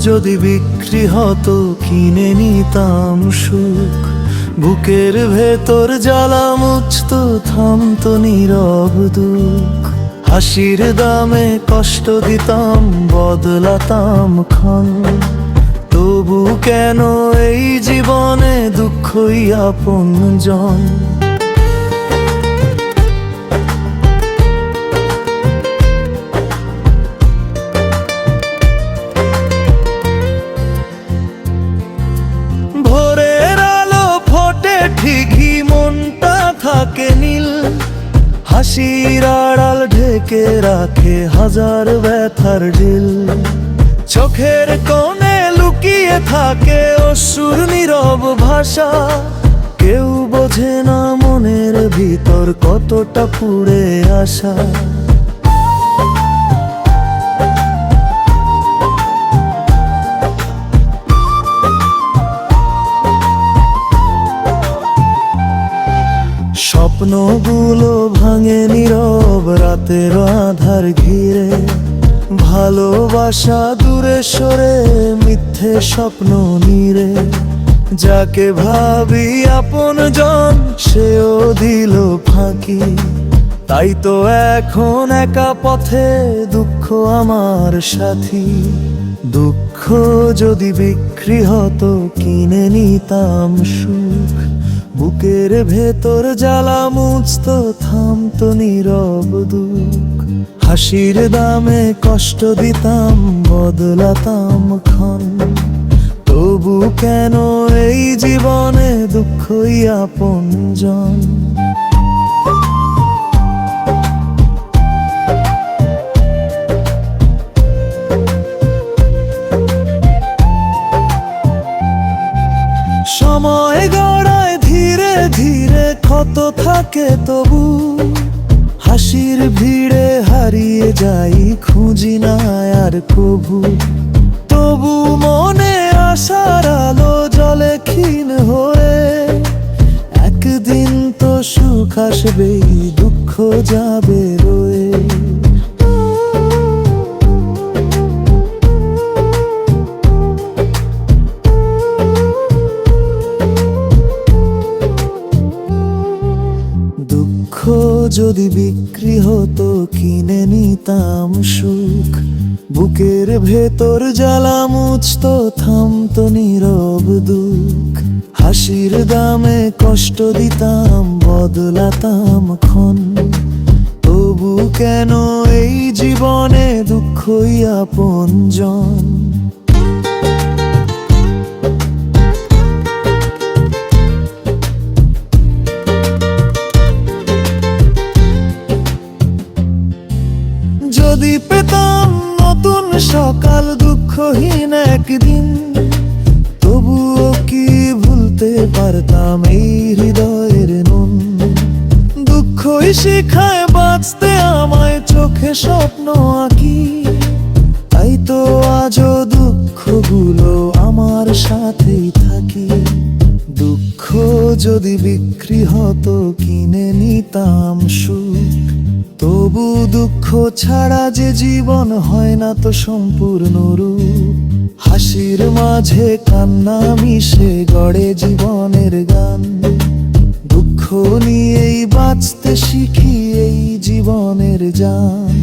যদি বিক্রি হতো কিনে নিতাম সুখ, বুকের ভেতর জ্বালা মুছতো থামতো নীরব দুঃখ। হাসির দামে কষ্ট দিতাম বদলাতাম ক্ষণ, তবু কেন এই জীবনে দুঃখই আপনজন। ভোরের আলো ফোটে ঠিকই মনটা থাকে নীল, হাসির আড়াল ঢেকে রাখে হাজার ব্যথার ঢিল। চোখের কোণে লুকিয়ে থাকে অশ্রুর নীরব ভাষা, কেউ বোঝে না মনের ভিতর কতটা পুড়ে আসা। স্বপ্নগুলো ভাঙে নীরব রাতের আধার ঘিরে, ভালোবাসা দূরে সরে মিথ্যে স্বপ্ন নিরে। যাকে ভাবি আপনজন সেও দিল ফাঁকি, তাই তো এখন একা পথে দুঃখ আমার সাথী। দুঃখ যদি বিক্রি হতো কিনে নিতাম সুখ, বুকের ভেতর জ্বালা মুছতো থামতো নীরব দুঃখ। হাসির দামে কষ্ট দিতাম বদলাতাম ক্ষণ, তবু কেন এই জীবনে দুঃখই আপনজন। সময় গড়ায় ধীরে ধীরে ক্ষত থাকে তবু, হাসির ভিড়ে হারিয়ে যাই খুঁজি না আর কভু। তবু মনে আশার আলো জলে ক্ষীণ হয়ে, একদিন তো সুখ আসবেই দুঃখ যাবে রয়ে। যদি বিক্রি হতো কিনে নিতাম সুখ, বুকের ভেতর জ্বালা মুছতো থামতো নীরব দুঃখ। হাসির দামে কষ্ট দিতাম বদলাতাম ক্ষণ, তবু কেন এই জীবনে দুঃখই আপনজন। যদি পেতাম নতুন সকাল দুঃখহীন একদিন, তবুও কি ভুলতে পারতাম এই হৃদয়ের নুন। দুঃখই শিখায় বাঁচতে আমায় চোখে স্বপ্ন আঁকি, তাই তো আজও দুঃখগুলো আমার সাথেই থাকি। দুঃখ যদি বিক্রি হতো কিনে নিতাম সুখ, তবু দুঃখ ছাড়া যে জীবন হয় না তো সম্পূর্ণ রূপ। হাসির মাঝে কান্না মিশে গড়ে জীবনের গান, দুঃখ নিয়েই বাঁচতে শিখি এই জীবনের জান।